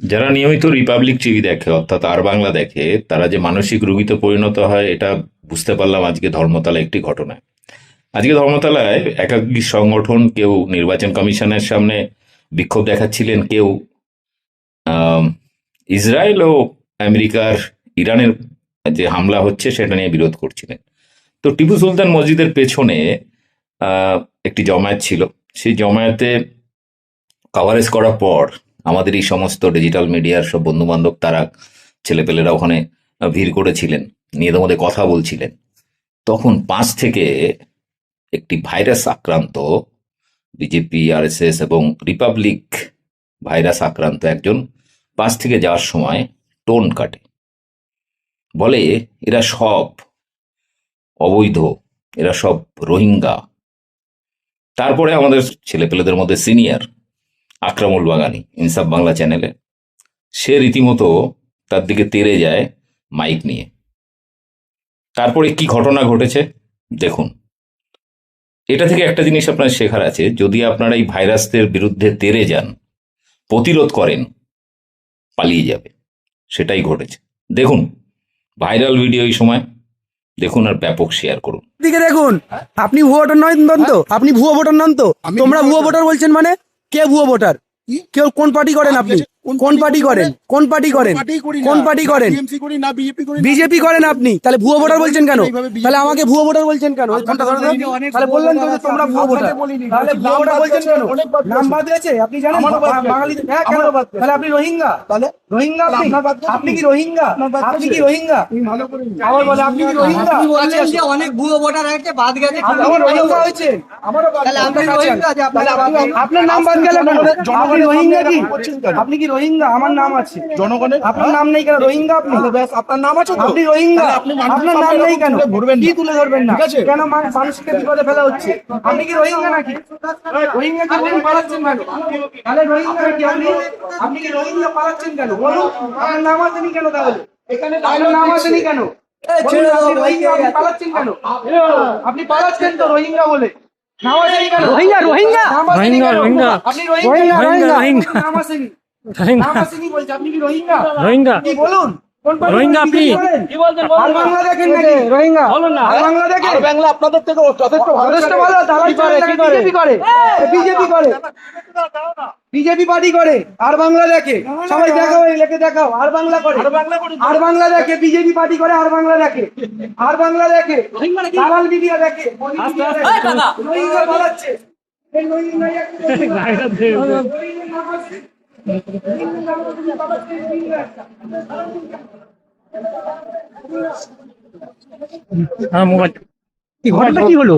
যারা নিয়মিত Republic TV দেখে অর্থাৎ আর বাংলা দেখে তারা যে মানসিক রোগীতে পরিণত হয় এটা বুঝতে পারলাম আজকে ধর্মতলায় একটি ঘটনায়। আজকে ধর্মতলায় একাধিক সংগঠন, কেউ নির্বাচন কমিশনের সামনে বিক্ষোভ দেখাচ্ছিলেন, কেউ আম, ইসরায়েল ও আমেরিকার ইরানের যে হামলা হচ্ছে সেটা নিয়ে বিরোধ করছিলেন। তো টিপু সুলতান মসজিদের পেছনে একটি জমায়েত ছিল। সেই জমায়েতে কভারেজ করার পর আমাদের এই সমস্ত ডিজিটাল মিডিয়ার সব বন্ধু বান্ধব, তারা ছেলেপেলেরা ওখানে ভিড় করেছিলেন, নিজেদের মধ্যে কথা বলছিলেন। তখন পাশ থেকে একটি ভাইরাস আক্রান্ত, বিজেপি, আরএসএস এবং রিপাবলিক ভাইরাস আক্রান্ত একজন পাশ থেকে যাওয়ার সময় টোন কাটে, বলে এরা সব অবৈধ, এরা সব রোহিঙ্গা। তারপরে আমাদের ছেলেপেলেদের মধ্যে সিনিয়র আকরামুল বাগানি, ইনসাফ বাংলা চ্যানেলে, সে রীতিমতো তার দিকে তেড়ে যায় মাইক নিয়ে। তারপরে কি ঘটনা ঘটেছে দেখুন। এটা থেকে একটা জিনিস আপনার শেখার আছে, যদি আপনারা এই ভাইরাসদের বিরুদ্ধে তেড়ে যান, প্রতিরোধ করেন, পালিয়ে যাবে। সেটাই ঘটেছে। দেখুন ভাইরাল ভিডিও এই সময় দেখুন আর ব্যাপক শেয়ার করুন। দিকে দেখুন, আপনি ভুয়ো ভোটার নন তো? আপনি ভুয়ো ভোটার নন তো? তোমরা ভুয়ো ভোটার বলছেন মানে? কে ভুয়ো ভোটার? কেউ কোন পার্টি করেন আপনি? কোন পার্টি করেন? কোন পার্টি করেন? কোন পার্টি করেন? বিজেপি করেন আপনি, তাহলে ভুয়ো ভোটার বলছেন কেন? তাহলে আমাকে ভুয়ো ভোটার বলছেন কেন? ওই ফোনটা ধরো তো। তাহলে বললেন তো যে তোমরা ভুয়ো ভোটার, তাহলে ভুয়ো ভোটার বলছেন কেন? নাম বাদ দিয়েছে, আপনি জানেন বাঙালি। হ্যাঁ, কেন? তাহলে আপনি রোহিঙ্গা? তাহলে রোহিঙ্গা আপনি কি রোহিঙ্গা? আপনি কি রোহিঙ্গা? আবার বলে আপনি কি রোহিঙ্গা? আপনি বলছেন যে অনেক ভুয়ো ভোটার আছে, বাদ গেছে। আমার রোহিঙ্গা হয়েছে, আমারও বাদ। তাহলে আপনি রোহিঙ্গা, যে আপনার নাম বাদ গেল কেন? আপনি রোহিঙ্গা কি? আপনি কি রোহিঙ্গা? আমার নাম আছে, জনগণের। আপনার নাম নেই কেন? রোহিঙ্গা আপনি? আপনার নাম আছে তো? আপনি রোহিঙ্গা, আপনার নাম নেই কেন? কি তুলে ধরবেন না কেন? মানুষকে বিপদে ফেলা হচ্ছে। আপনি কি রোহিঙ্গা নাকি? রোহিঙ্গা কি বলুন, পালাচ্ছেন কেন? তাহলে রোহিঙ্গা নাকি আপনি? আপনি কি রোহিঙ্গা, পালাচ্ছেন কেন বলুন? আপনার নাম আসেনি কেন তাহলে? এখানে আপনার নাম আসেনি কেন? বলুন, আপনি রোহিঙ্গা, আপনি পালাচ্ছেন কেন? আপনি পালাচ্ছেন তো রোহিঙ্গা বলে। নাম আসেনি কেন? রোহিঙ্গা, রোহিঙ্গা, রোহিঙ্গা, আপনি রোহিঙ্গা, রোহিঙ্গা, নাম আসেনি, নাম আসেনি বলছে। আপনি কি রোহিঙ্গা? রোহিঙ্গা কি বলুন? কোন পার্টি রোহিঙ্গা? আপনি কি বলছেন? আর বাংলা দেখেন নাকি? রোহিঙ্গা বলুন না। আর বাংলা দেখেন? আর বাংলা আপনাদের থেকে যথেষ্ট ভালো। তাহলে বিজেপি করে, বিজেপি করে, বিজেপি পার্টি করে, আর বাংলা দেখে। সবাই দেখাও, এই লেখে দেখাও। আর বাংলা করে, আর বাংলা দেখে, বিজেপি পার্টি করে, আর বাংলা দেখে, আর বাংলা দেখে, দালাল মিডিয়া দেখে, রোহিঙ্গা পালাচ্ছে। এই রোহিঙ্গা কি ঘটনা কি হলো?